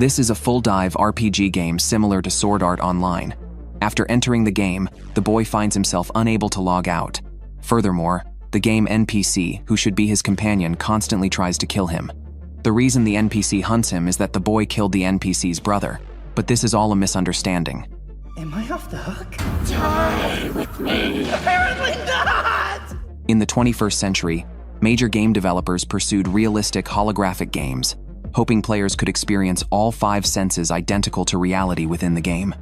This is a full-dive RPG game similar to Sword Art Online. After entering the game, the boy finds himself unable to log out. Furthermore, the game NPC, who should be his companion, constantly tries to kill him. The reason the NPC hunts him is that the boy killed the NPC's brother, but this is all a misunderstanding. Am I off the hook? Die with me. Apparently not! In the 21st century, major game developers pursued realistic holographic games, hoping players could experience all 5 senses identical to reality within the game.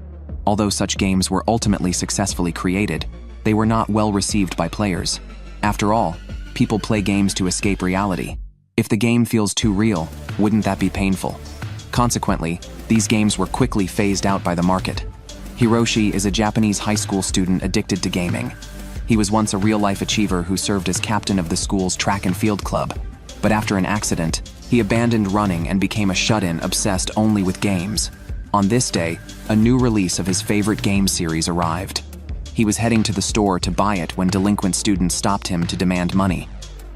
Although such games were ultimately successfully created, they were not well received by players. After all, people play games to escape reality. If the game feels too real, wouldn't that be painful? Consequently, these games were quickly phased out by the market. Hiroshi is a Japanese high school student addicted to gaming. He was once a real-life achiever who served as captain of the school's track and field club. But after an accident, he abandoned running and became a shut-in obsessed only with games. On this day, a new release of his favorite game series arrived. He was heading to the store to buy it when delinquent students stopped him to demand money.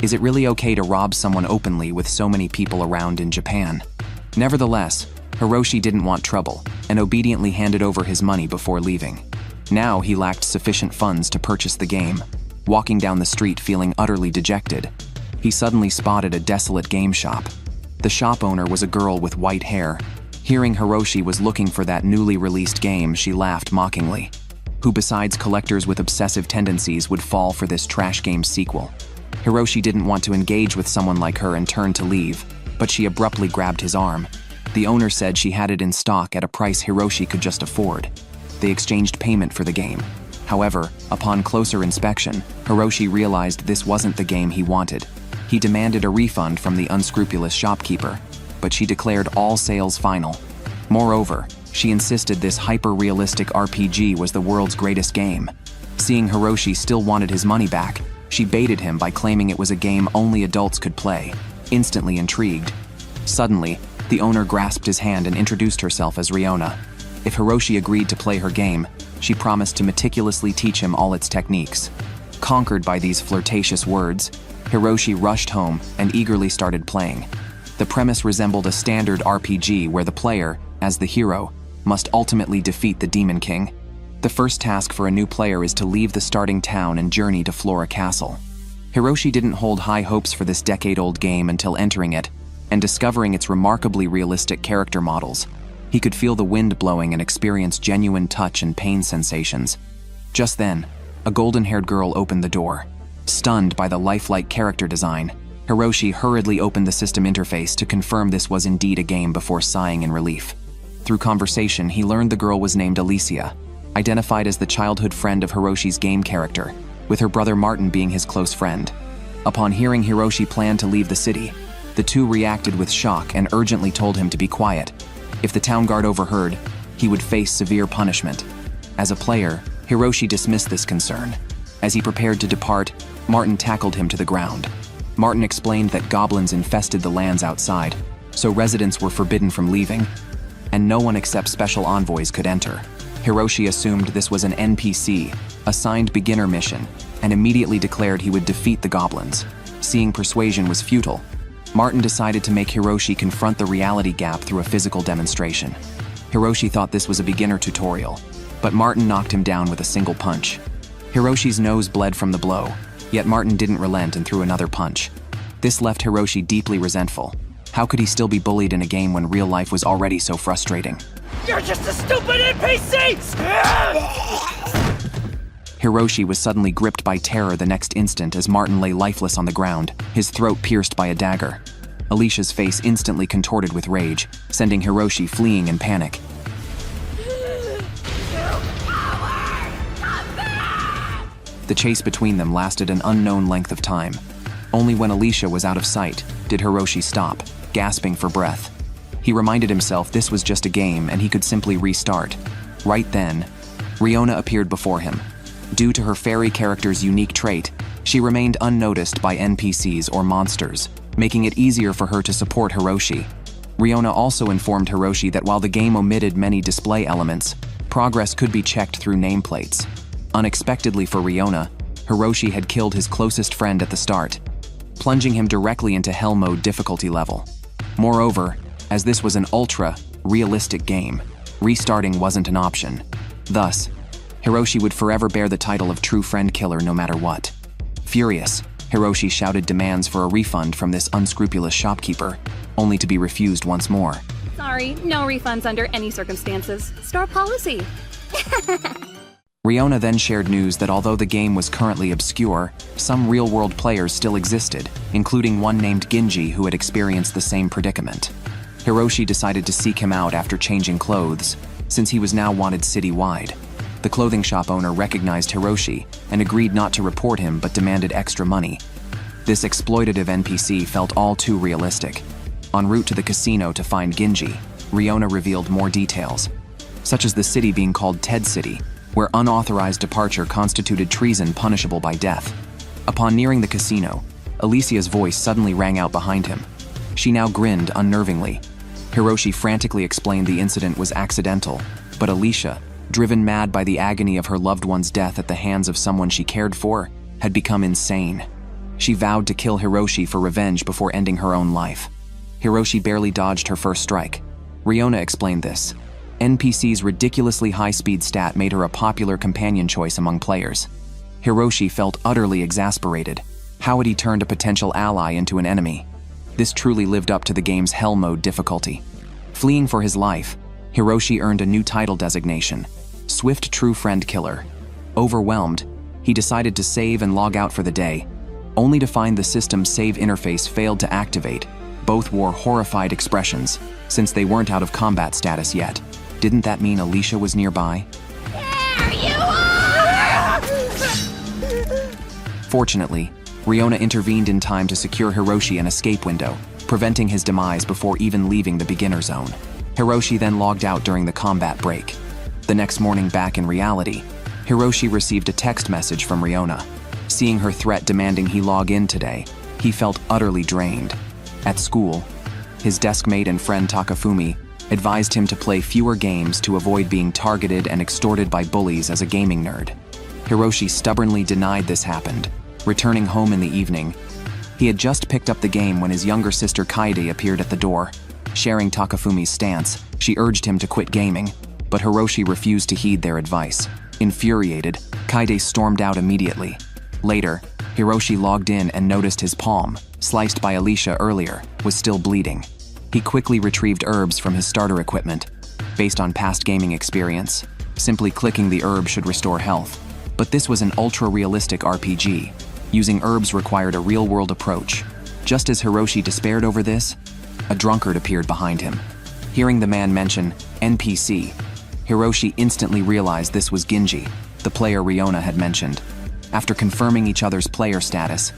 Is it really okay to rob someone openly with so many people around in Japan? Nevertheless, Hiroshi didn't want trouble and obediently handed over his money before leaving. Now he lacked sufficient funds to purchase the game. Walking down the street feeling utterly dejected, he suddenly spotted a desolate game shop. The shop owner was a girl with white hair. Hearing Hiroshi was looking for that newly released game, she laughed mockingly. Who besides collectors with obsessive tendencies would fall for this trash game sequel? Hiroshi didn't want to engage with someone like her and turned to leave, but she abruptly grabbed his arm. The owner said she had it in stock at a price Hiroshi could just afford. They exchanged payment for the game. However, upon closer inspection, Hiroshi realized this wasn't the game he wanted. He demanded a refund from the unscrupulous shopkeeper, but she declared all sales final. Moreover, she insisted this hyper-realistic RPG was the world's greatest game. Seeing Hiroshi still wanted his money back, she baited him by claiming it was a game only adults could play. Instantly intrigued, suddenly, the owner grasped his hand and introduced herself as Riona. If Hiroshi agreed to play her game, she promised to meticulously teach him all its techniques. Conquered by these flirtatious words, Hiroshi rushed home and eagerly started playing. The premise resembled a standard RPG where the player, as the hero, must ultimately defeat the Demon King. The first task for a new player is to leave the starting town and journey to Flora Castle. Hiroshi didn't hold high hopes for this decade-old game until entering it and discovering its remarkably realistic character models. He could feel the wind blowing and experience genuine touch and pain sensations. Just then, a golden-haired girl opened the door. Stunned by the lifelike character design, Hiroshi hurriedly opened the system interface to confirm this was indeed a game before sighing in relief. Through conversation, he learned the girl was named Alicia, identified as the childhood friend of Hiroshi's game character, with her brother Martin being his close friend. Upon hearing Hiroshi planned to leave the city, the two reacted with shock and urgently told him to be quiet. If the town guard overheard, he would face severe punishment. As a player, Hiroshi dismissed this concern. As he prepared to depart, Martin tackled him to the ground. Martin explained that goblins infested the lands outside, so residents were forbidden from leaving, and no one except special envoys could enter. Hiroshi assumed this was an NPC, assigned beginner mission, and immediately declared he would defeat the goblins. Seeing persuasion was futile, Martin decided to make Hiroshi confront the reality gap through a physical demonstration. Hiroshi thought this was a beginner tutorial, but Martin knocked him down with a single punch. Hiroshi's nose bled from the blow, yet Martin didn't relent and threw another punch. This left Hiroshi deeply resentful. How could he still be bullied in a game when real life was already so frustrating? You're just a stupid NPC! Hiroshi was suddenly gripped by terror the next instant as Martin lay lifeless on the ground, his throat pierced by a dagger. Alicia's face instantly contorted with rage, sending Hiroshi fleeing in panic. The chase between them lasted an unknown length of time. Only when Alicia was out of sight did Hiroshi stop, gasping for breath. He reminded himself this was just a game and he could simply restart. Right then, Riona appeared before him. Due to her fairy character's unique trait, she remained unnoticed by NPCs or monsters, making it easier for her to support Hiroshi. Riona also informed Hiroshi that while the game omitted many display elements, progress could be checked through nameplates. Unexpectedly for Riona, Hiroshi had killed his closest friend at the start, plunging him directly into Hell Mode difficulty level. Moreover, as this was an ultra, realistic game. Restarting wasn't an option. Thus, Hiroshi would forever bear the title of true friend killer no matter what. Furious, Hiroshi shouted demands for a refund from this unscrupulous shopkeeper, only to be refused once more. Sorry, no refunds under any circumstances. Store policy. Riona then shared news that although the game was currently obscure, some real-world players still existed, including one named Ginji who had experienced the same predicament. Hiroshi decided to seek him out after changing clothes, since he was now wanted citywide. The clothing shop owner recognized Hiroshi and agreed not to report him but demanded extra money. This exploitative NPC felt all too realistic. En route to the casino to find Ginji, Riona revealed more details, such as the city being called Ted City, where unauthorized departure constituted treason punishable by death. Upon nearing the casino, Alicia's voice suddenly rang out behind him. She now grinned unnervingly. Hiroshi frantically explained the incident was accidental, but Alicia, driven mad by the agony of her loved one's death at the hands of someone she cared for, had become insane. She vowed to kill Hiroshi for revenge before ending her own life. Hiroshi barely dodged her first strike. Riona explained this. NPC's ridiculously high-speed stat made her a popular companion choice among players. Hiroshi felt utterly exasperated. How had he turned a potential ally into an enemy? This truly lived up to the game's hell mode difficulty. Fleeing for his life, Hiroshi earned a new title designation, Swift True Friend Killer. Overwhelmed, he decided to save and log out for the day, only to find the system's save interface failed to activate. Both wore horrified expressions, since they weren't out of combat status yet. Didn't that mean Alicia was nearby? There you are! Fortunately, Riona intervened in time to secure Hiroshi an escape window, preventing his demise before even leaving the beginner zone. Hiroshi then logged out during the combat break. The next morning back in reality, Hiroshi received a text message from Riona. Seeing her threat demanding he log in today, he felt utterly drained. At school, his deskmate and friend Takafumi advised him to play fewer games to avoid being targeted and extorted by bullies as a gaming nerd. Hiroshi stubbornly denied this happened. Returning home in the evening, he had just picked up the game when his younger sister Kaede appeared at the door. Sharing Takafumi's stance, she urged him to quit gaming, but Hiroshi refused to heed their advice. Infuriated, Kaede stormed out immediately. Later, Hiroshi logged in and noticed his palm, sliced by Alicia earlier, was still bleeding. He quickly retrieved herbs from his starter equipment. Based on past gaming experience, simply clicking the herb should restore health. But this was an ultra-realistic RPG. Using herbs required a real-world approach. Just as Hiroshi despaired over this, a drunkard appeared behind him. Hearing the man mention NPC, Hiroshi instantly realized this was Ginji, the player Riona had mentioned. After confirming each other's player status,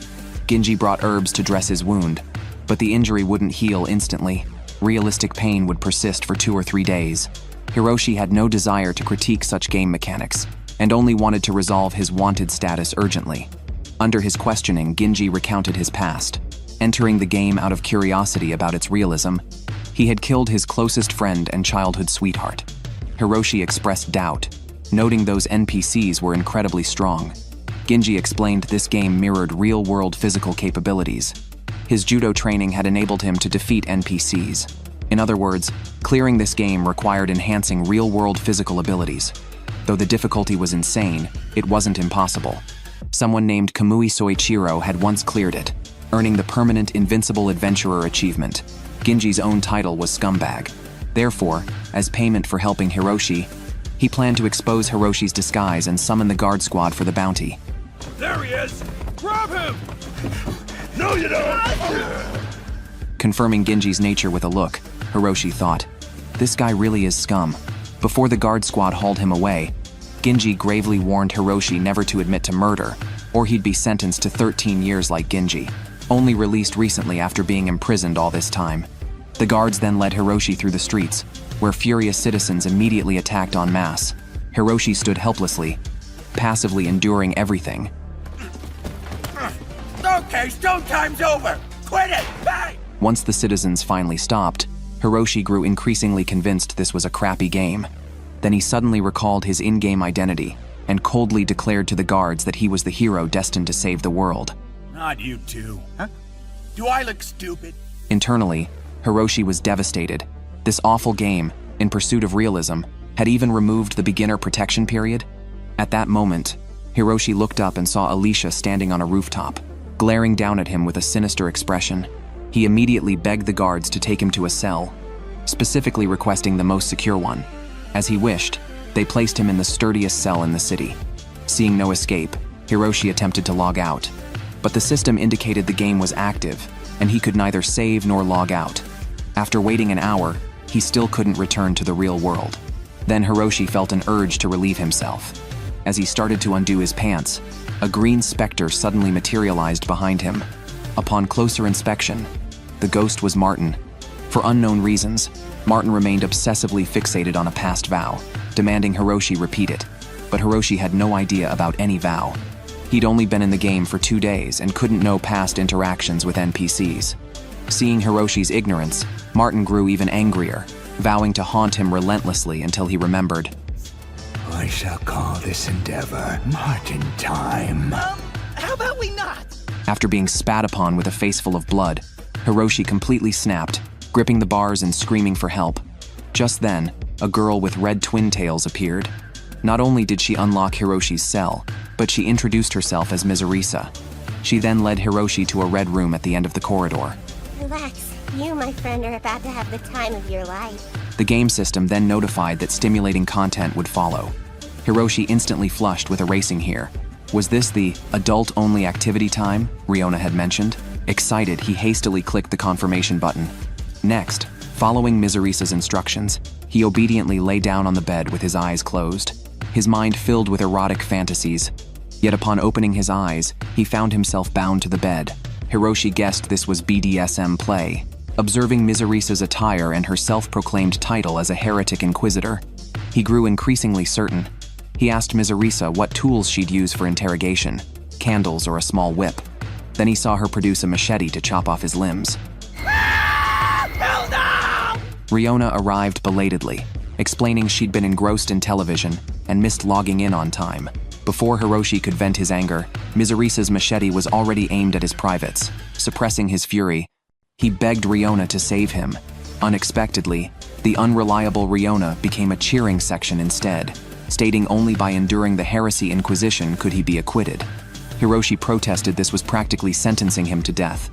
Ginji brought herbs to dress his wound, but the injury wouldn't heal instantly. Realistic pain would persist for 2 or 3 days. Hiroshi had no desire to critique such game mechanics, and only wanted to resolve his wanted status urgently. Under his questioning, Ginji recounted his past. Entering the game out of curiosity about its realism, he had killed his closest friend and childhood sweetheart. Hiroshi expressed doubt, noting those NPCs were incredibly strong. Ginji explained this game mirrored real-world physical capabilities. His judo training had enabled him to defeat NPCs. In other words, clearing this game required enhancing real-world physical abilities. Though the difficulty was insane, it wasn't impossible. Someone named Kamui Soichiro had once cleared it, earning the permanent Invincible Adventurer achievement. Ginji's own title was Scumbag. Therefore, as payment for helping Hiroshi, he planned to expose Hiroshi's disguise and summon the guard squad for the bounty. There he is! Grab him! No, you don't! Confirming Ginji's nature with a look, Hiroshi thought, this guy really is scum. Before the guard squad hauled him away, Ginji gravely warned Hiroshi never to admit to murder, or he'd be sentenced to 13 years like Ginji, only released recently after being imprisoned all this time. The guards then led Hiroshi through the streets, where furious citizens immediately attacked en masse. Hiroshi stood helplessly, passively enduring everything. Okay, stone time's over! Quit it! Bang! Once the citizens finally stopped, Hiroshi grew increasingly convinced this was a crappy game. Then he suddenly recalled his in-game identity and coldly declared to the guards that he was the hero destined to save the world. Not you two. Huh? Do I look stupid? Internally, Hiroshi was devastated. This awful game, in pursuit of realism, had even removed the beginner protection period. At that moment, Hiroshi looked up and saw Alicia standing on a rooftop, glaring down at him with a sinister expression. He immediately begged the guards to take him to a cell, specifically requesting the most secure one. As he wished, they placed him in the sturdiest cell in the city. Seeing no escape, Hiroshi attempted to log out, but the system indicated the game was active, and he could neither save nor log out. After waiting an hour, he still couldn't return to the real world. Then Hiroshi felt an urge to relieve himself. As he started to undo his pants, a green specter suddenly materialized behind him. Upon closer inspection, the ghost was Martin. For unknown reasons, Martin remained obsessively fixated on a past vow, demanding Hiroshi repeat it. But Hiroshi had no idea about any vow. He'd only been in the game for 2 days and couldn't know past interactions with NPCs. Seeing Hiroshi's ignorance, Martin grew even angrier, vowing to haunt him relentlessly until he remembered. I shall call this endeavor Martin time. How about we not? After being spat upon with a face full of blood, Hiroshi completely snapped, gripping the bars and screaming for help. Just then, a girl with red twin tails appeared. Not only did she unlock Hiroshi's cell, but she introduced herself as Mizurisa. She then led Hiroshi to a red room at the end of the corridor. Relax. You, my friend, are about to have the time of your life. The game system then notified that stimulating content would follow. Hiroshi instantly flushed with erasing here. Was this the adult-only activity time Riona had mentioned? Excited, he hastily clicked the confirmation button. Next, following Mizurisa's instructions, he obediently lay down on the bed with his eyes closed, his mind filled with erotic fantasies. Yet upon opening his eyes, he found himself bound to the bed. Hiroshi guessed this was BDSM play. Observing Mizurisa's attire and her self-proclaimed title as a heretic inquisitor, he grew increasingly certain. He asked Mizurisa what tools she'd use for interrogation, candles or a small whip. Then he saw her produce a machete to chop off his limbs. Hell no! Riona arrived belatedly, explaining she'd been engrossed in television and missed logging in on time. Before Hiroshi could vent his anger, Mizurisa's machete was already aimed at his privates. Suppressing his fury, he begged Riona to save him. Unexpectedly, the unreliable Riona became a cheering section instead, stating only by enduring the heresy inquisition could he be acquitted. Hiroshi protested this was practically sentencing him to death.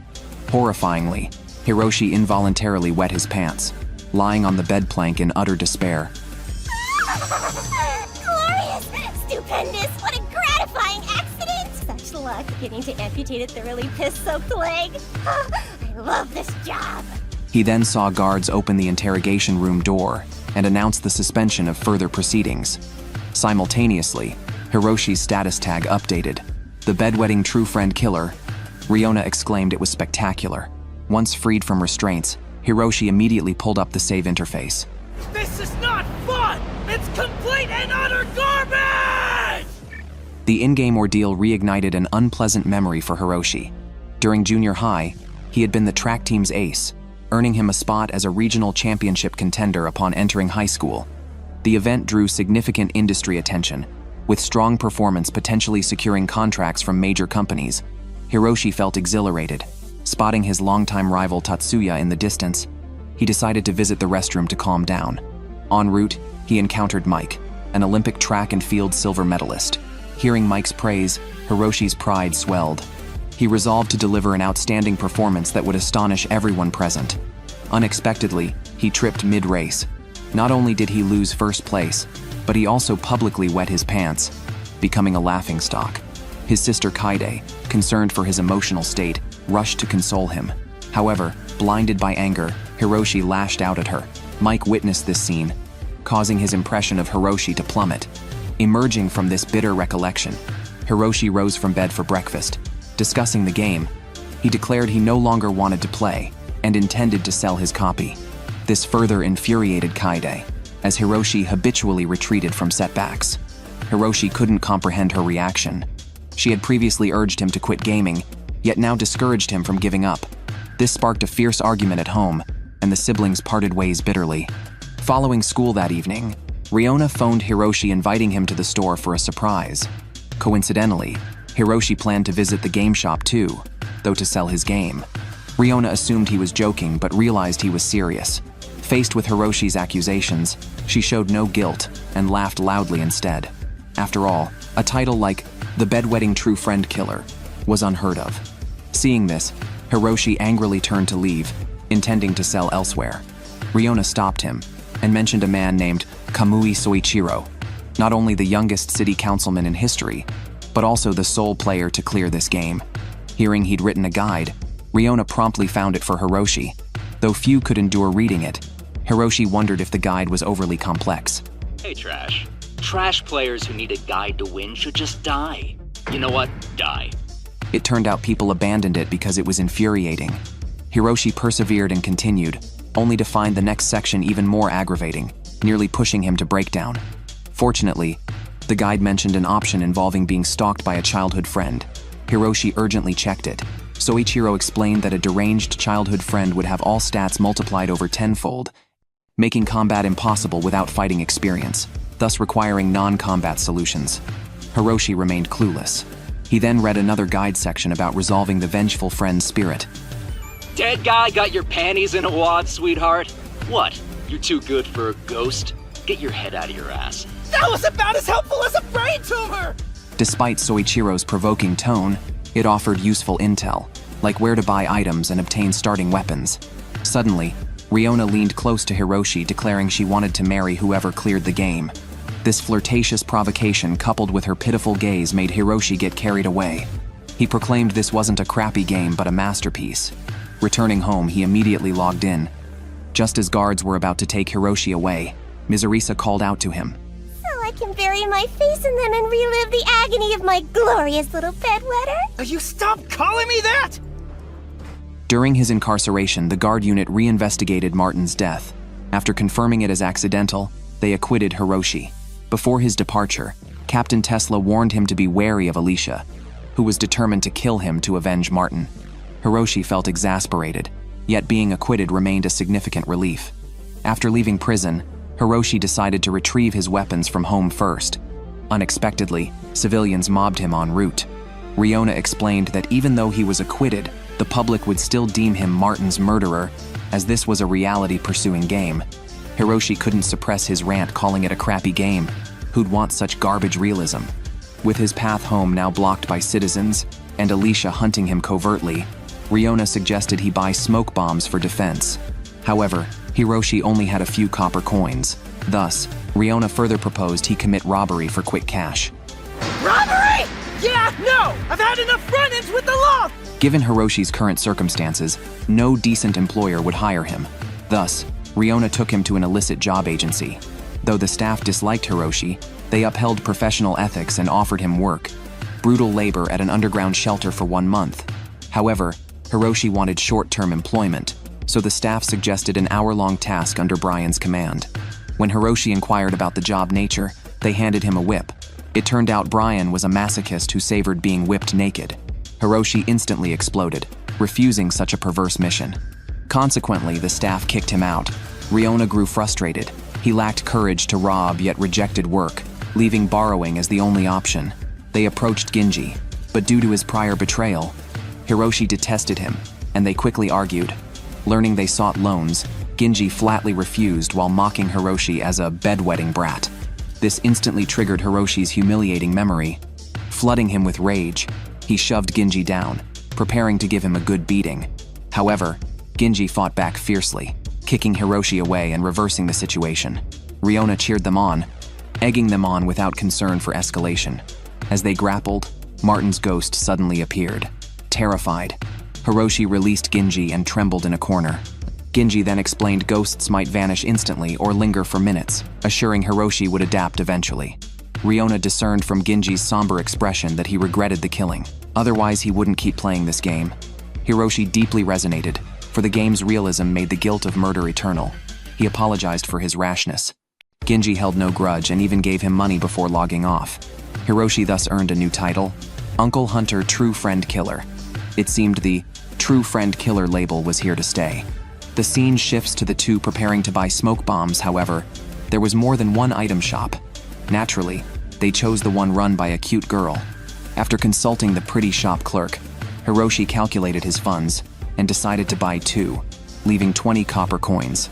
Horrifyingly, Hiroshi involuntarily wet his pants, lying on the bed plank in utter despair. Glorious! Stupendous! What a gratifying accident! Such luck getting to amputate a thoroughly piss-soaked leg. I love this job! He then saw guards open the interrogation room door and announce the suspension of further proceedings. Simultaneously, Hiroshi's status tag updated. The bedwetting true friend killer. Riona exclaimed it was spectacular. Once freed from restraints, Hiroshi immediately pulled up the save interface. This is not fun! It's complete and utter garbage! The in-game ordeal reignited an unpleasant memory for Hiroshi. During junior high, he had been the track team's ace, earning him a spot as a regional championship contender upon entering high school. The event drew significant industry attention, with strong performance potentially securing contracts from major companies. Hiroshi felt exhilarated. Spotting his longtime rival Tatsuya in the distance, he decided to visit the restroom to calm down. En route, he encountered Mike, an Olympic track and field silver medalist. Hearing Mike's praise, Hiroshi's pride swelled. He resolved to deliver an outstanding performance that would astonish everyone present. Unexpectedly, he tripped mid-race. Not only did he lose first place, but he also publicly wet his pants, becoming a laughingstock. His sister Kaide, concerned for his emotional state, rushed to console him. However, blinded by anger, Hiroshi lashed out at her. Mike witnessed this scene, causing his impression of Hiroshi to plummet. Emerging from this bitter recollection, Hiroshi rose from bed for breakfast. Discussing the game, he declared he no longer wanted to play and intended to sell his copy. This further infuriated Kaide, as Hiroshi habitually retreated from setbacks. Hiroshi couldn't comprehend her reaction. She had previously urged him to quit gaming, yet now discouraged him from giving up. This sparked a fierce argument at home, and the siblings parted ways bitterly. Following school that evening, Riona phoned Hiroshi inviting him to the store for a surprise. Coincidentally, Hiroshi planned to visit the game shop too, though to sell his game. Riona assumed he was joking but realized he was serious. Faced with Hiroshi's accusations, she showed no guilt and laughed loudly instead. After all, a title like The Bedwetting True Friend Killer was unheard of. Seeing this, Hiroshi angrily turned to leave, intending to sell elsewhere. Riona stopped him and mentioned a man named Kamui Soichiro, not only the youngest city councilman in history, but also the sole player to clear this game. Hearing he'd written a guide, Riona promptly found it for Hiroshi. Though few could endure reading it, Hiroshi wondered if the guide was overly complex. Hey, Trash. Trash players who need a guide to win should just die. You know what? Die. It turned out people abandoned it because it was infuriating. Hiroshi persevered and continued, only to find the next section even more aggravating, nearly pushing him to breakdown. Fortunately, the guide mentioned an option involving being stalked by a childhood friend. Hiroshi urgently checked it. Soichiro explained that a deranged childhood friend would have all stats multiplied over tenfold, making combat impossible without fighting experience, thus requiring non-combat solutions. Hiroshi remained clueless. He then read another guide section about resolving the vengeful friend's spirit. Dead guy got your panties in a wad, sweetheart? What? You're too good for a ghost? Get your head out of your ass. That was about as helpful as a brain tumor! Despite Soichiro's provoking tone, it offered useful intel, like where to buy items and obtain starting weapons. Suddenly, Riona leaned close to Hiroshi, declaring she wanted to marry whoever cleared the game. This flirtatious provocation, coupled with her pitiful gaze, made Hiroshi get carried away. He proclaimed this wasn't a crappy game, but a masterpiece. Returning home, he immediately logged in. Just as guards were about to take Hiroshi away, Mizurisa called out to him. So I can bury my face in them and relive the agony of my glorious little bedwetter? You stop calling me that! During his incarceration, the guard unit reinvestigated Martin's death. After confirming it as accidental, they acquitted Hiroshi. Before his departure, Captain Tesla warned him to be wary of Alicia, who was determined to kill him to avenge Martin. Hiroshi felt exasperated, yet being acquitted remained a significant relief. After leaving prison, Hiroshi decided to retrieve his weapons from home first. Unexpectedly, civilians mobbed him en route. Riona explained that even though he was acquitted, the public would still deem him Martin's murderer, as this was a reality-pursuing game. Hiroshi couldn't suppress his rant, calling it a crappy game. Who'd want such garbage realism? With his path home now blocked by citizens, and Alicia hunting him covertly, Riona suggested he buy smoke bombs for defense. However, Hiroshi only had a few copper coins. Thus, Riona further proposed he commit robbery for quick cash. Robbery? Yeah, no! I've had enough run-ins with the law! Given Hiroshi's current circumstances, no decent employer would hire him. Thus, Riona took him to an illicit job agency. Though the staff disliked Hiroshi, they upheld professional ethics and offered him work. Brutal labor at an underground shelter for 1 month. However, Hiroshi wanted short-term employment, so the staff suggested an hour-long task under Brian's command. When Hiroshi inquired about the job nature, they handed him a whip. It turned out Brian was a masochist who savored being whipped naked. Hiroshi instantly exploded, refusing such a perverse mission. Consequently, the staff kicked him out. Riona grew frustrated. He lacked courage to rob, yet rejected work, leaving borrowing as the only option. They approached Ginji, but due to his prior betrayal, Hiroshi detested him, and they quickly argued. Learning they sought loans, Ginji flatly refused while mocking Hiroshi as a bedwetting brat. This instantly triggered Hiroshi's humiliating memory. Flooding him with rage, he shoved Ginji down, preparing to give him a good beating. However, Ginji fought back fiercely, kicking Hiroshi away and reversing the situation. Riona cheered them on, egging them on without concern for escalation. As they grappled, Martin's ghost suddenly appeared. Terrified, Hiroshi released Ginji and trembled in a corner. Ginji then explained ghosts might vanish instantly or linger for minutes, assuring Hiroshi would adapt eventually. Riona discerned from Ginji's somber expression that he regretted the killing. Otherwise, he wouldn't keep playing this game. Hiroshi deeply resonated, for the game's realism made the guilt of murder eternal. He apologized for his rashness. Ginji held no grudge and even gave him money before logging off. Hiroshi thus earned a new title, Uncle Hunter True Friend Killer. It seemed the True Friend Killer label was here to stay. The scene shifts to the two preparing to buy smoke bombs. However, there was more than one item shop. Naturally, they chose the one run by a cute girl. After consulting the pretty shop clerk, Hiroshi calculated his funds and decided to buy 2, leaving 20 copper coins.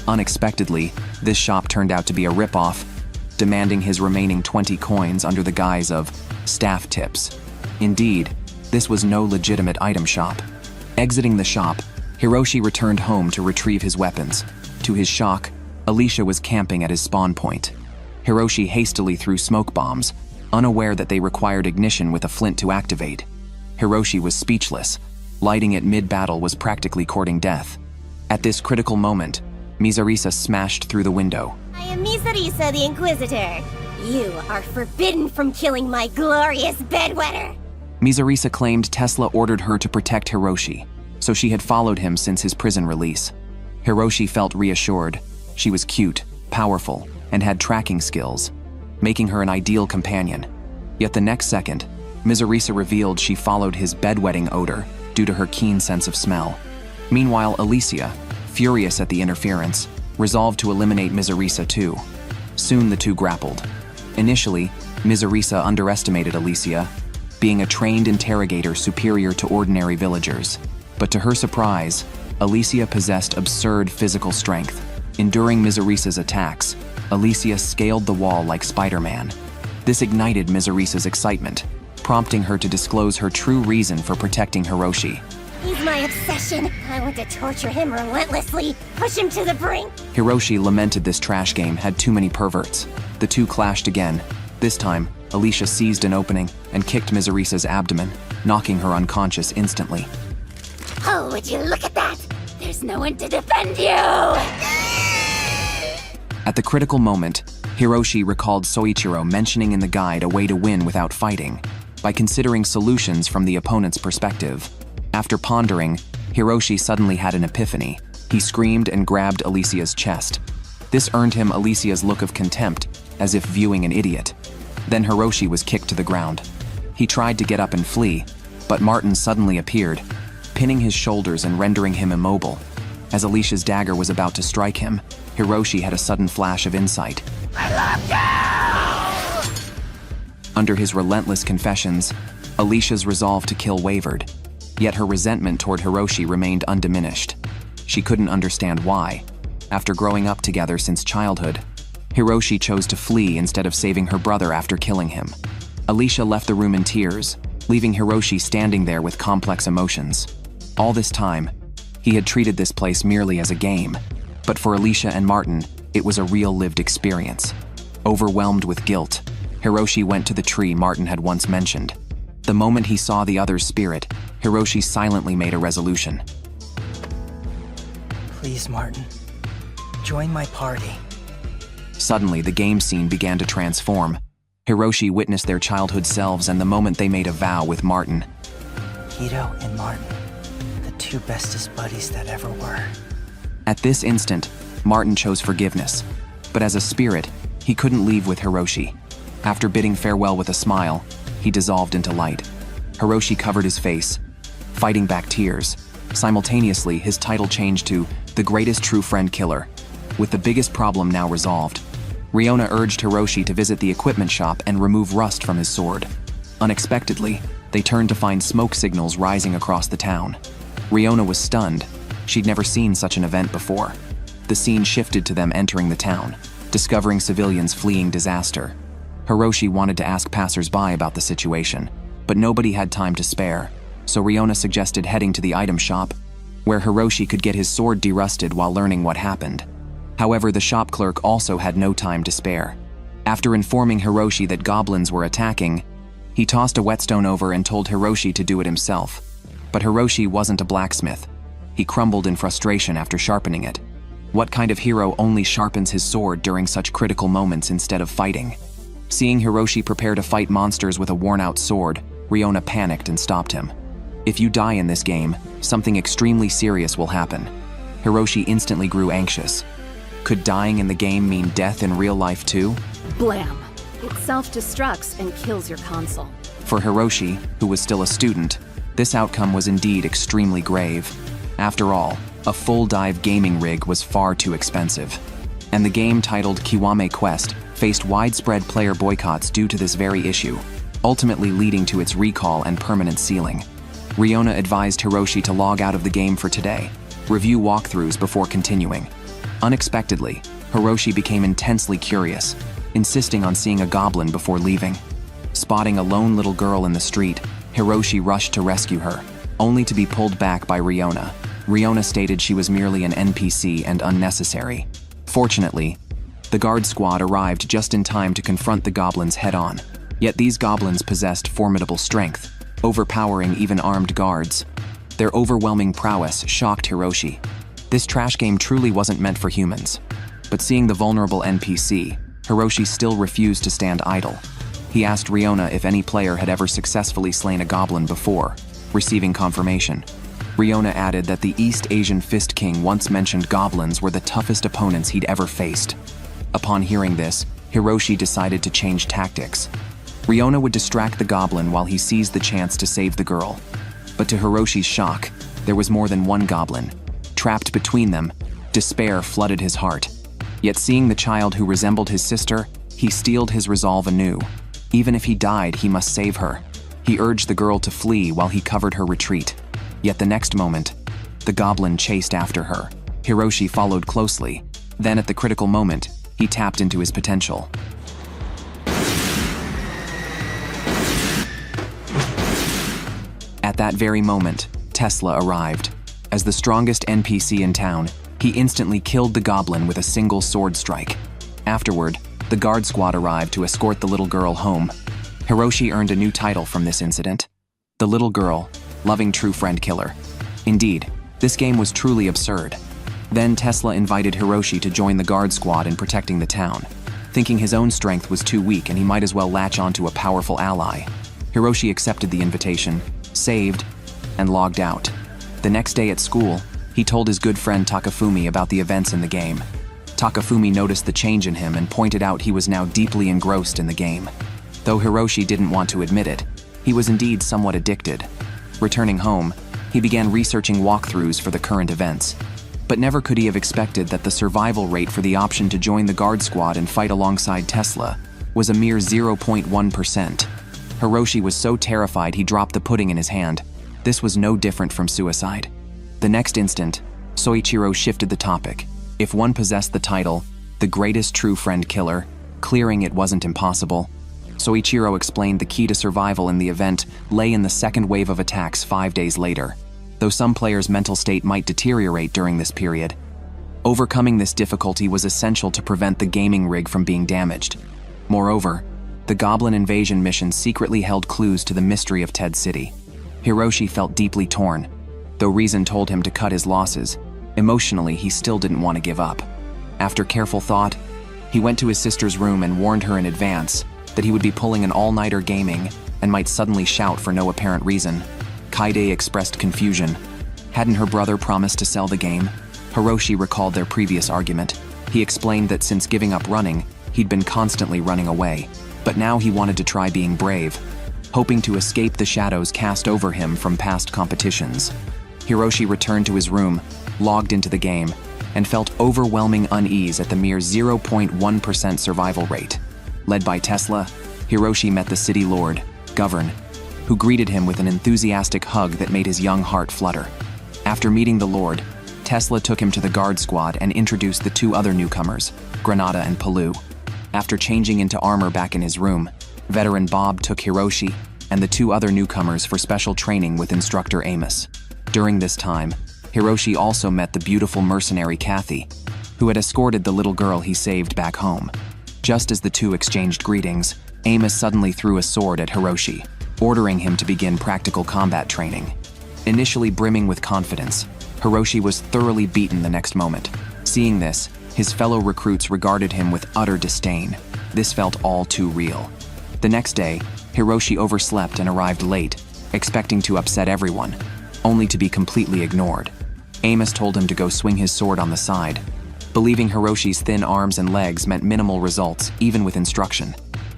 Unexpectedly, this shop turned out to be a ripoff, demanding his remaining 20 coins under the guise of staff tips. Indeed, this was no legitimate item shop. Exiting the shop, Hiroshi returned home to retrieve his weapons. To his shock, Alicia was camping at his spawn point. Hiroshi hastily threw smoke bombs, unaware that they required ignition with a flint to activate. Hiroshi was speechless. Lighting it mid-battle was practically courting death. At this critical moment, Mizarisa smashed through the window. I am Mizarisa the Inquisitor. You are forbidden from killing my glorious bedwetter. Mizarisa claimed Tesla ordered her to protect Hiroshi, so she had followed him since his prison release. Hiroshi felt reassured. She was cute, powerful, and had tracking skills, making her an ideal companion. Yet the next second, Mizarisa revealed she followed his bedwetting odor due to her keen sense of smell. Meanwhile, Alicia, furious at the interference, resolved to eliminate Mizarisa too. Soon the two grappled. Initially, Mizarisa underestimated Alicia, being a trained interrogator superior to ordinary villagers. But to her surprise, Alicia possessed absurd physical strength. Enduring Mizarisa's attacks, Alicia scaled the wall like Spider-Man. This ignited Mizarisa's excitement, prompting her to disclose her true reason for protecting Hiroshi. He's my obsession. I want to torture him relentlessly, push him to the brink. Hiroshi lamented this trash game had too many perverts. The two clashed again. This time, Alicia seized an opening and kicked Mizarisa's abdomen, knocking her unconscious instantly. Oh, would you look at that? There's no one to defend you! At the critical moment, Hiroshi recalled Soichiro mentioning in the guide a way to win without fighting, by considering solutions from the opponent's perspective. After pondering, Hiroshi suddenly had an epiphany. He screamed and grabbed Alicia's chest. This earned him Alicia's look of contempt, as if viewing an idiot. Then Hiroshi was kicked to the ground. He tried to get up and flee, but Martin suddenly appeared, pinning his shoulders and rendering him immobile. As Alicia's dagger was about to strike him, Hiroshi had a sudden flash of insight. I love you! Under his relentless confessions, Alicia's resolve to kill wavered. Yet her resentment toward Hiroshi remained undiminished. She couldn't understand why. After growing up together since childhood, Hiroshi chose to flee instead of saving her brother after killing him. Alicia left the room in tears, leaving Hiroshi standing there with complex emotions. All this time, he had treated this place merely as a game, but for Alicia and Martin, it was a real lived experience. Overwhelmed with guilt, Hiroshi went to the tree Martin had once mentioned. The moment he saw the other's spirit, Hiroshi silently made a resolution. Please, Martin, join my party. Suddenly, the game scene began to transform. Hiroshi witnessed their childhood selves and the moment they made a vow with Martin. Hito and Martin, the two bestest buddies that ever were. At this instant, Martin chose forgiveness, but as a spirit, he couldn't leave with Hiroshi. After bidding farewell with a smile, he dissolved into light. Hiroshi covered his face, fighting back tears. Simultaneously, his title changed to the greatest true friend killer. With the biggest problem now resolved, Riona urged Hiroshi to visit the equipment shop and remove rust from his sword. Unexpectedly, they turned to find smoke signals rising across the town. Riona was stunned. She'd never seen such an event before. The scene shifted to them entering the town, discovering civilians fleeing disaster. Hiroshi wanted to ask passers-by about the situation, but nobody had time to spare, so Riona suggested heading to the item shop, where Hiroshi could get his sword derusted while learning what happened. However, the shop clerk also had no time to spare. After informing Hiroshi that goblins were attacking, he tossed a whetstone over and told Hiroshi to do it himself. But Hiroshi wasn't a blacksmith. He crumbled in frustration after sharpening it. What kind of hero only sharpens his sword during such critical moments instead of fighting? Seeing Hiroshi prepare to fight monsters with a worn-out sword, Riona panicked and stopped him. If you die in this game, something extremely serious will happen. Hiroshi instantly grew anxious. Could dying in the game mean death in real life too? Blam. It self-destructs and kills your console. For Hiroshi, who was still a student, this outcome was indeed extremely grave. After all, a full-dive gaming rig was far too expensive. And the game titled Kiwame Quest faced widespread player boycotts due to this very issue, ultimately leading to its recall and permanent sealing. Riona advised Hiroshi to log out of the game for today, review walkthroughs before continuing. Unexpectedly, Hiroshi became intensely curious, insisting on seeing a goblin before leaving. Spotting a lone little girl in the street, Hiroshi rushed to rescue her, only to be pulled back by Riona. Riona stated she was merely an NPC and unnecessary. Fortunately, the guard squad arrived just in time to confront the goblins head-on. Yet these goblins possessed formidable strength, overpowering even armed guards. Their overwhelming prowess shocked Hiroshi. This trash game truly wasn't meant for humans. But seeing the vulnerable NPC, Hiroshi still refused to stand idle. He asked Riona if any player had ever successfully slain a goblin before, receiving confirmation. Riona added that the East Asian Fist King once mentioned goblins were the toughest opponents he'd ever faced. Upon hearing this, Hiroshi decided to change tactics. Riona would distract the goblin while he seized the chance to save the girl. But to Hiroshi's shock, there was more than one goblin. Trapped between them, despair flooded his heart. Yet seeing the child who resembled his sister, he steeled his resolve anew. Even if he died, he must save her. He urged the girl to flee while he covered her retreat. Yet the next moment, the goblin chased after her. Hiroshi followed closely. Then at the critical moment, he tapped into his potential. At that very moment, Tesla arrived. As the strongest NPC in town, he instantly killed the goblin with a single sword strike. Afterward, the guard squad arrived to escort the little girl home. Hiroshi earned a new title from this incident: the Little Girl, Loving True Friend Killer. Indeed, this game was truly absurd. Then Tesla invited Hiroshi to join the guard squad in protecting the town. Thinking his own strength was too weak and he might as well latch onto a powerful ally, Hiroshi accepted the invitation, saved, and logged out. The next day at school, he told his good friend Takafumi about the events in the game. Takafumi noticed the change in him and pointed out he was now deeply engrossed in the game. Though Hiroshi didn't want to admit it, he was indeed somewhat addicted. Returning home, he began researching walkthroughs for the current events. But never could he have expected that the survival rate for the option to join the guard squad and fight alongside Tesla was a mere 0.1%. Hiroshi was so terrified he dropped the pudding in his hand. This was no different from suicide. The next instant, Soichiro shifted the topic. If one possessed the title, the greatest true friend killer, clearing it wasn't impossible. Soichiro explained the key to survival in the event lay in the second wave of attacks 5 days later, though some players' mental state might deteriorate during this period. Overcoming this difficulty was essential to prevent the gaming rig from being damaged. Moreover, the Goblin Invasion mission secretly held clues to the mystery of Ted City. Hiroshi felt deeply torn. Though reason told him to cut his losses, emotionally he still didn't want to give up. After careful thought, he went to his sister's room and warned her in advance that he would be pulling an all-nighter gaming and might suddenly shout for no apparent reason. Kaide expressed confusion. Hadn't her brother promised to sell the game? Hiroshi recalled their previous argument. He explained that since giving up running, he'd been constantly running away. But now he wanted to try being brave, hoping to escape the shadows cast over him from past competitions. Hiroshi returned to his room, logged into the game, and felt overwhelming unease at the mere 0.1% survival rate. Led by Tesla, Hiroshi met the city lord, Govern, who greeted him with an enthusiastic hug that made his young heart flutter. After meeting the lord, Tesla took him to the guard squad and introduced the two other newcomers, Granada and Palu. After changing into armor back in his room, veteran Bob took Hiroshi and the two other newcomers for special training with instructor Amos. During this time, Hiroshi also met the beautiful mercenary Kathy, who had escorted the little girl he saved back home. Just as the two exchanged greetings, Amos suddenly threw a sword at Hiroshi, ordering him to begin practical combat training. Initially brimming with confidence, Hiroshi was thoroughly beaten the next moment. Seeing this, his fellow recruits regarded him with utter disdain. This felt all too real. The next day, Hiroshi overslept and arrived late, expecting to upset everyone, only to be completely ignored. Amos told him to go swing his sword on the side, believing Hiroshi's thin arms and legs meant minimal results, even with instruction.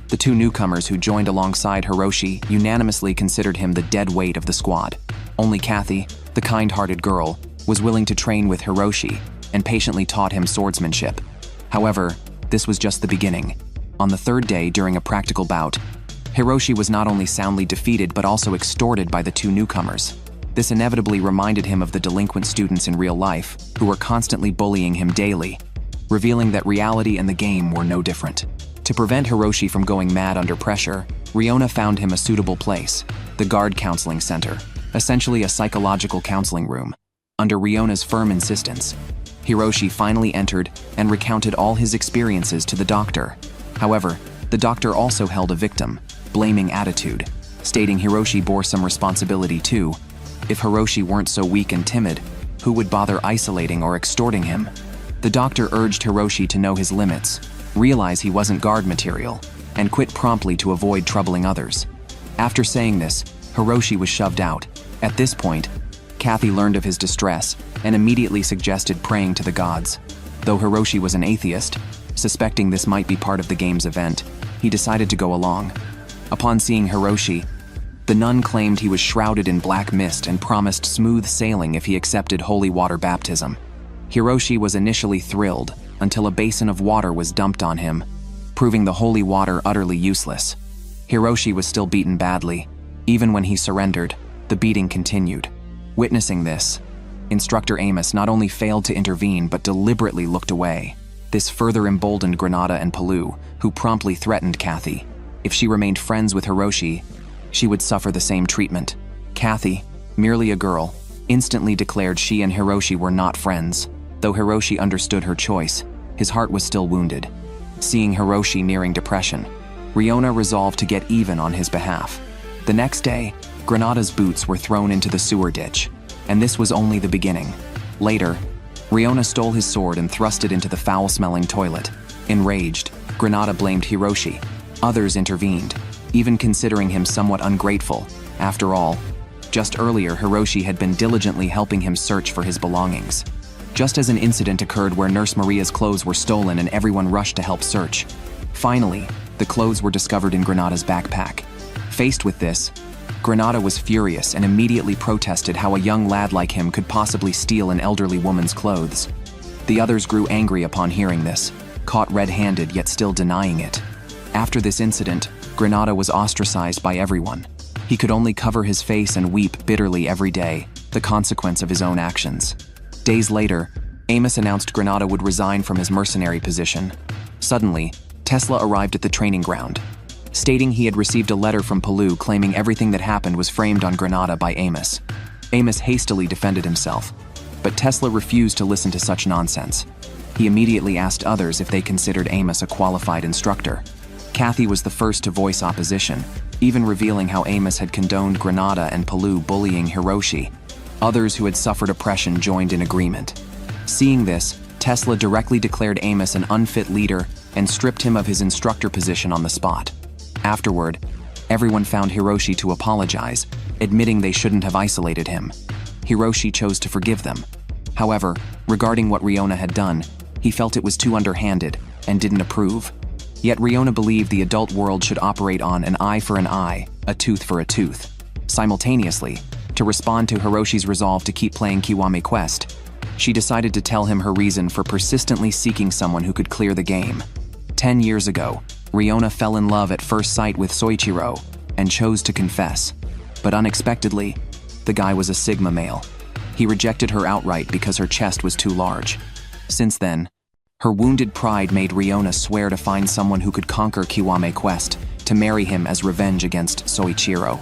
The two newcomers who joined alongside Hiroshi unanimously considered him the dead weight of the squad. Only Kathy, the kind-hearted girl, was willing to train with Hiroshi and patiently taught him swordsmanship. However, this was just the beginning. On the third day, during a practical bout, Hiroshi was not only soundly defeated but also extorted by the two newcomers. This inevitably reminded him of the delinquent students in real life, who were constantly bullying him daily, revealing that reality and the game were no different. To prevent Hiroshi from going mad under pressure, Riona found him a suitable place, the Guard Counseling Center, essentially a psychological counseling room. Under Riona's firm insistence, Hiroshi finally entered and recounted all his experiences to the doctor. However, the doctor also held a victim-blaming attitude, stating Hiroshi bore some responsibility too. If Hiroshi weren't so weak and timid, who would bother isolating or extorting him? The doctor urged Hiroshi to know his limits, realize he wasn't guard material, and quit promptly to avoid troubling others. After saying this, Hiroshi was shoved out. At this point, Kathy learned of his distress and immediately suggested praying to the gods. Though Hiroshi was an atheist, suspecting this might be part of the game's event, he decided to go along. Upon seeing Hiroshi, the nun claimed he was shrouded in black mist and promised smooth sailing if he accepted holy water baptism. Hiroshi was initially thrilled until a basin of water was dumped on him, proving the holy water utterly useless. Hiroshi was still beaten badly. Even when he surrendered, the beating continued. Witnessing this, Instructor Amos not only failed to intervene but deliberately looked away. This further emboldened Granada and Palu, who promptly threatened Kathy. If she remained friends with Hiroshi, she would suffer the same treatment. Kathy, merely a girl, instantly declared she and Hiroshi were not friends. Though Hiroshi understood her choice, his heart was still wounded. Seeing Hiroshi nearing depression, Riona resolved to get even on his behalf. The next day, Granada's boots were thrown into the sewer ditch, and this was only the beginning. Later, Riona stole his sword and thrust it into the foul-smelling toilet. Enraged, Granada blamed Hiroshi. Others intervened, even considering him somewhat ungrateful. After all, just earlier Hiroshi had been diligently helping him search for his belongings. Just as an incident occurred where Nurse Maria's clothes were stolen and everyone rushed to help search. Finally, the clothes were discovered in Granada's backpack. Faced with this, Granada was furious and immediately protested how a young lad like him could possibly steal an elderly woman's clothes. The others grew angry upon hearing this, caught red-handed yet still denying it. After this incident, Granada was ostracized by everyone. He could only cover his face and weep bitterly every day, the consequence of his own actions. Days later, Amos announced Granada would resign from his mercenary position. Suddenly, Tesla arrived at the training ground, stating he had received a letter from Palu claiming everything that happened was framed on Granada by Amos. Amos hastily defended himself, but Tesla refused to listen to such nonsense. He immediately asked others if they considered Amos a qualified instructor. Kathy was the first to voice opposition, even revealing how Amos had condoned Granada and Palu bullying Hiroshi. Others who had suffered oppression joined in agreement. Seeing this, Tesla directly declared Amos an unfit leader and stripped him of his instructor position on the spot. Afterward, everyone found Hiroshi to apologize, admitting they shouldn't have isolated him. Hiroshi chose to forgive them. However, regarding what Riona had done, he felt it was too underhanded and didn't approve. Yet Riona believed the adult world should operate on an eye for an eye, a tooth for a tooth. Simultaneously, to respond to Hiroshi's resolve to keep playing Kiwame Quest, she decided to tell him her reason for persistently seeking someone who could clear the game. 10 years ago, Riona fell in love at first sight with Soichiro and chose to confess. But unexpectedly, the guy was a Sigma male. He rejected her outright because her chest was too large. Since then, her wounded pride made Riona swear to find someone who could conquer Kiwame Quest to marry him as revenge against Soichiro.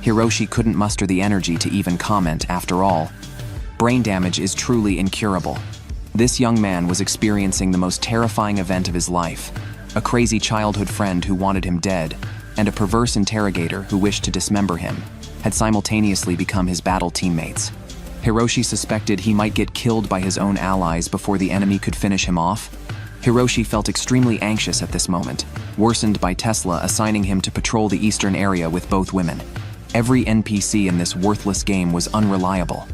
Hiroshi couldn't muster the energy to even comment after all. Brain damage is truly incurable. This young man was experiencing the most terrifying event of his life. A crazy childhood friend who wanted him dead, and a perverse interrogator who wished to dismember him, had simultaneously become his battle teammates. Hiroshi suspected he might get killed by his own allies before the enemy could finish him off. Hiroshi felt extremely anxious at this moment, worsened by Tesla assigning him to patrol the eastern area with both women. Every NPC in this worthless game was unreliable.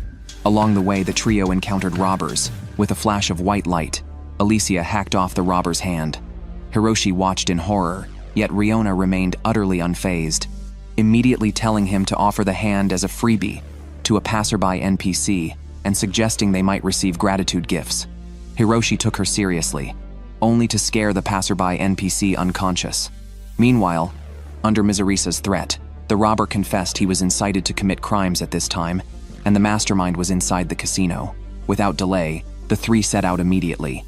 Along the way, the trio encountered robbers. With a flash of white light, Alicia hacked off the robber's hand. Hiroshi watched in horror, yet Riona remained utterly unfazed, immediately telling him to offer the hand as a freebie to a passerby NPC and suggesting they might receive gratitude gifts. Hiroshi took her seriously, only to scare the passerby NPC unconscious. Meanwhile, under Mizurisa's threat, the robber confessed he was incited to commit crimes at this time, and the mastermind was inside the casino. Without delay, the three set out immediately.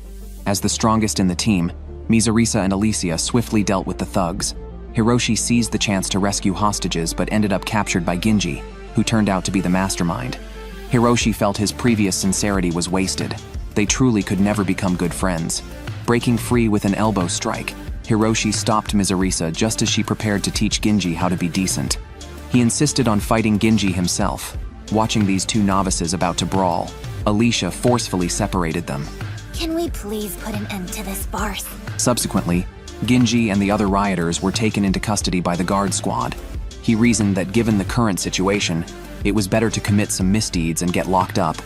As the strongest in the team, Mizurisa and Alicia swiftly dealt with the thugs. Hiroshi seized the chance to rescue hostages but ended up captured by Ginji, who turned out to be the mastermind. Hiroshi felt his previous sincerity was wasted. They truly could never become good friends. Breaking free with an elbow strike, Hiroshi stopped Mizurisa just as she prepared to teach Ginji how to be decent. He insisted on fighting Ginji himself. Watching these two novices about to brawl, Alicia forcefully separated them. Can we please put an end to this farce? Subsequently, Ginji and the other rioters were taken into custody by the guard squad. He reasoned that given the current situation, it was better to commit some misdeeds and get locked up.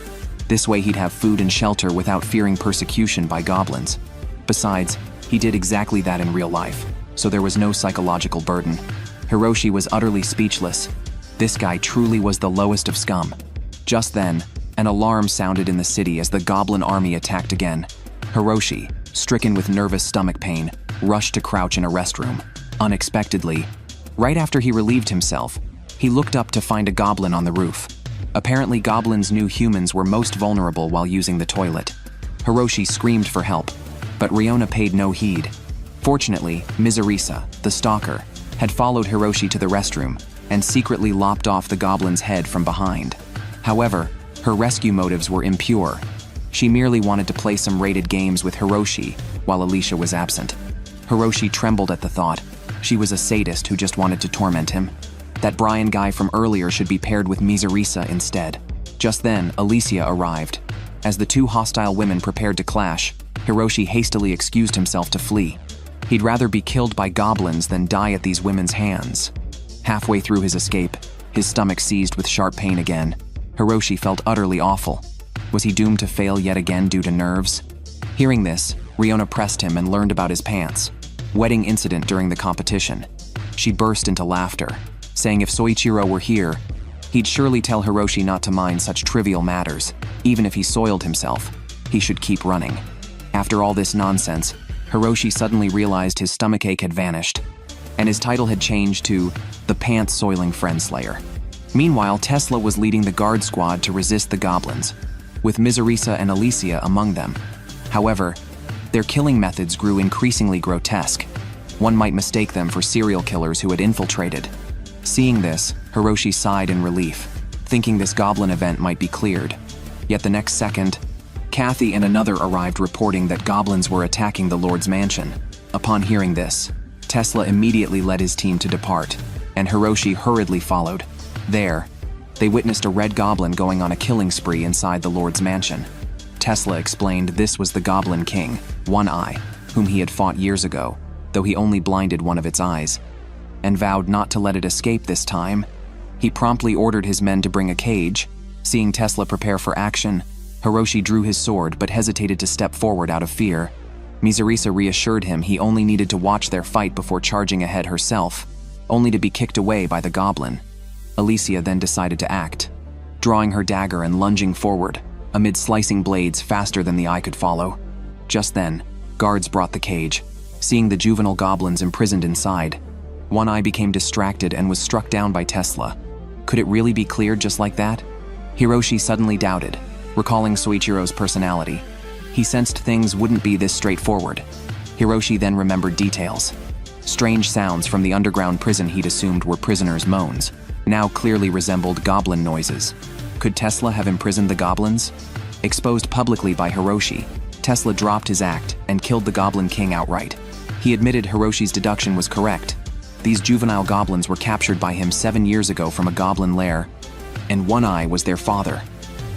This way he'd have food and shelter without fearing persecution by goblins. Besides, he did exactly that in real life, so there was no psychological burden. Hiroshi was utterly speechless. This guy truly was the lowest of scum. Just then, an alarm sounded in the city as the goblin army attacked again. Hiroshi, stricken with nervous stomach pain, rushed to crouch in a restroom. Unexpectedly, right after he relieved himself, he looked up to find a goblin on the roof. Apparently, goblins knew humans were most vulnerable while using the toilet. Hiroshi screamed for help, but Riona paid no heed. Fortunately, Mizurisa, the stalker, had followed Hiroshi to the restroom and secretly lopped off the goblin's head from behind. However, her rescue motives were impure. She merely wanted to play some rated games with Hiroshi while Alicia was absent. Hiroshi trembled at the thought. She was a sadist who just wanted to torment him. That Brian guy from earlier should be paired with Mizurisa instead. Just then, Alicia arrived. As the two hostile women prepared to clash, Hiroshi hastily excused himself to flee. He'd rather be killed by goblins than die at these women's hands. Halfway through his escape, his stomach seized with sharp pain again. Hiroshi felt utterly awful. Was he doomed to fail yet again due to nerves? Hearing this, Riona pressed him and learned about his pants. Wedding incident during the competition. She burst into laughter, saying if Soichiro were here, he'd surely tell Hiroshi not to mind such trivial matters. Even if he soiled himself, he should keep running. After all this nonsense, Hiroshi suddenly realized his stomachache had vanished, and his title had changed to the Pants-Soiling Friend Slayer. Meanwhile, Tesla was leading the guard squad to resist the goblins, with Mizurisa and Alicia among them. However, their killing methods grew increasingly grotesque. One might mistake them for serial killers who had infiltrated. Seeing this, Hiroshi sighed in relief, thinking this goblin event might be cleared. Yet the next second, Kathy and another arrived reporting that goblins were attacking the Lord's mansion. Upon hearing this, Tesla immediately led his team to depart, and Hiroshi hurriedly followed. There, they witnessed a red goblin going on a killing spree inside the Lord's mansion. Tesla explained this was the Goblin King, One Eye, whom he had fought years ago, though he only blinded one of its eyes, and vowed not to let it escape this time. He promptly ordered his men to bring a cage. Seeing Tesla prepare for action, Hiroshi drew his sword but hesitated to step forward out of fear. Mizurisa reassured him he only needed to watch their fight before charging ahead herself, only to be kicked away by the goblin. Alicia then decided to act, drawing her dagger and lunging forward, amid slicing blades faster than the eye could follow. Just then, guards brought the cage. Seeing the juvenile goblins imprisoned inside, One Eye became distracted and was struck down by Tesla. Could it really be cleared just like that? Hiroshi suddenly doubted, recalling Soichiro's personality. He sensed things wouldn't be this straightforward. Hiroshi then remembered details. Strange sounds from the underground prison he'd assumed were prisoners' moans now clearly resembled goblin noises. Could Tesla have imprisoned the goblins? Exposed publicly by Hiroshi, Tesla dropped his act and killed the Goblin King outright. He admitted Hiroshi's deduction was correct. These juvenile goblins were captured by him 7 years ago from a goblin lair, and One Eye was their father.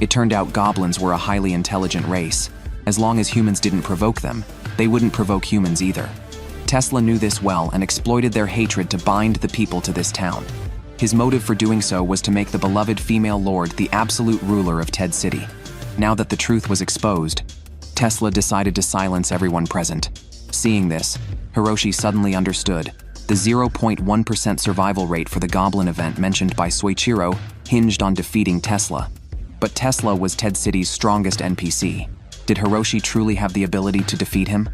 It turned out goblins were a highly intelligent race. As long as humans didn't provoke them, they wouldn't provoke humans either. Tesla knew this well and exploited their hatred to bind the people to this town. His motive for doing so was to make the beloved female lord the absolute ruler of Ted City. Now that the truth was exposed, Tesla decided to silence everyone present. Seeing this, Hiroshi suddenly understood. The 0.1% survival rate for the goblin event mentioned by Soichiro hinged on defeating Tesla. But Tesla was Ted City's strongest NPC. Did Hiroshi truly have the ability to defeat him?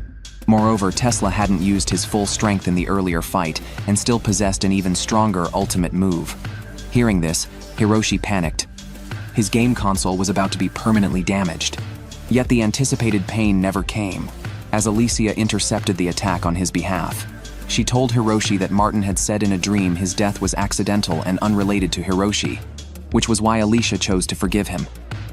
Moreover, Tesla hadn't used his full strength in the earlier fight and still possessed an even stronger ultimate move. Hearing this, Hiroshi panicked. His game console was about to be permanently damaged. Yet the anticipated pain never came. as Alicia intercepted the attack on his behalf. She told Hiroshi that Martin had said in a dream his death was accidental and unrelated to Hiroshi, which was why Alicia chose to forgive him.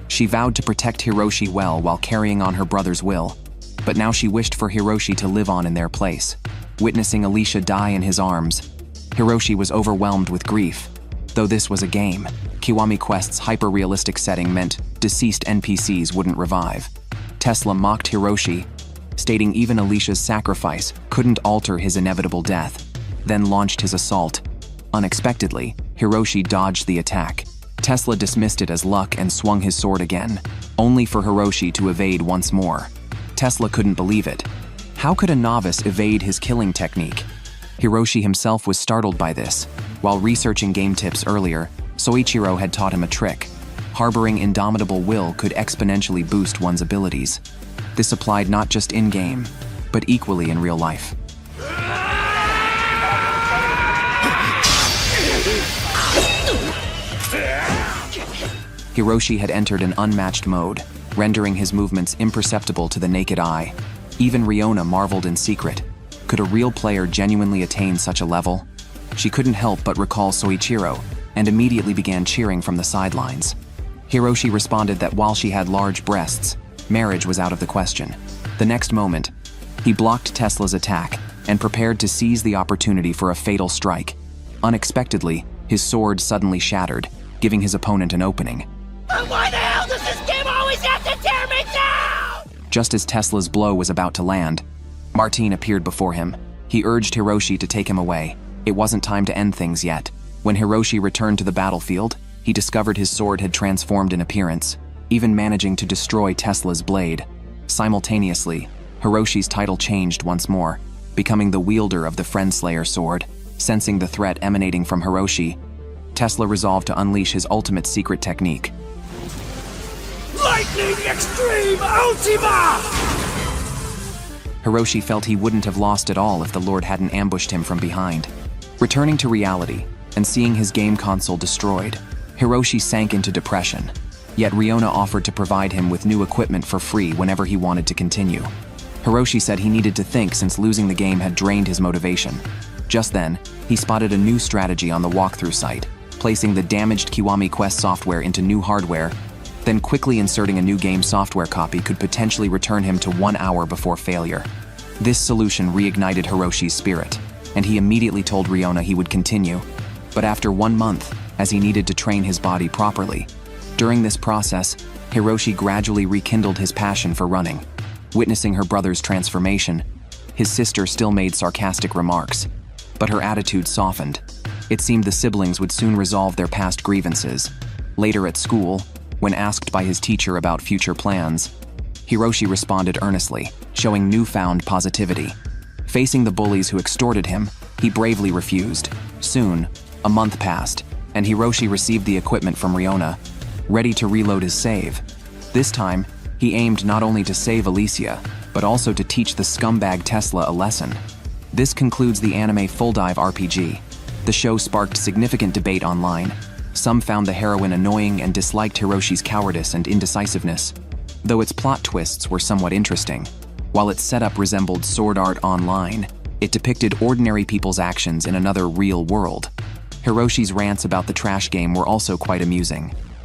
She vowed to protect Hiroshi well while carrying on her brother's will, but now she wished for Hiroshi to live on in their place. Witnessing Alicia die in his arms, Hiroshi was overwhelmed with grief. Though this was a game, Kiwami Quest's hyper-realistic setting meant deceased NPCs wouldn't revive. Tesla mocked Hiroshi, stating even Alicia's sacrifice couldn't alter his inevitable death, then launched his assault. Unexpectedly, Hiroshi dodged the attack. Tesla dismissed it as luck and swung his sword again, only for Hiroshi to evade once more. Tesla couldn't believe it. How could a novice evade his killing technique? Hiroshi himself was startled by this. While researching game tips earlier, Soichiro had taught him a trick. Harboring indomitable will could exponentially boost one's abilities. This applied not just in-game, but equally in real life. Hiroshi had entered an unmatched mode, rendering his movements imperceptible to the naked eye. Even Riona marveled in secret. Could a real player genuinely attain such a level? She couldn't help but recall Soichiro, and immediately began cheering from the sidelines. Hiroshi responded that while she had large breasts, marriage was out of the question. The next moment, he blocked Tesla's attack and prepared to seize the opportunity for a fatal strike. Unexpectedly, his sword suddenly shattered, giving his opponent an opening. Why the hell does this game always have to tear me down? Just as Tesla's blow was about to land, Martin appeared before him. He urged Hiroshi to take him away. It wasn't time to end things yet. When Hiroshi returned to the battlefield, he discovered his sword had transformed in appearance, even managing to destroy Tesla's blade. Simultaneously, Hiroshi's title changed once more, becoming the wielder of the Friendslayer sword. Sensing the threat emanating from Hiroshi, Tesla resolved to unleash his ultimate secret technique. Lightning Extreme Ultima! Hiroshi felt he wouldn't have lost at all if the Lord hadn't ambushed him from behind. Returning to reality and seeing his game console destroyed, Hiroshi sank into depression. Yet Riona offered to provide him with new equipment for free whenever he wanted to continue. Hiroshi said he needed to think since losing the game had drained his motivation. Just then, he spotted a new strategy on the walkthrough site, placing the damaged Kiwami Quest software into new hardware, then quickly inserting a new game software copy could potentially return him to 1 hour before failure. This solution reignited Hiroshi's spirit, and he immediately told Riona he would continue, but after 1 month, as he needed to train his body properly. During this process, Hiroshi gradually rekindled his passion for running. Witnessing her brother's transformation, his sister still made sarcastic remarks, but her attitude softened. It seemed the siblings would soon resolve their past grievances. Later at school, when asked by his teacher about future plans, Hiroshi responded earnestly, showing newfound positivity. Facing the bullies who extorted him, he bravely refused. Soon, a month passed, and Hiroshi received the equipment from Riona, ready to reload his save. This time, he aimed not only to save Alicia, but also to teach the scumbag Tesla a lesson. This concludes the anime Full Dive RPG. The show sparked significant debate online. Some found the heroine annoying and disliked Hiroshi's cowardice and indecisiveness, though its plot twists were somewhat interesting. While its setup resembled Sword Art Online, it depicted ordinary people's actions in another real world. Hiroshi's rants about the trash game were also quite amusing.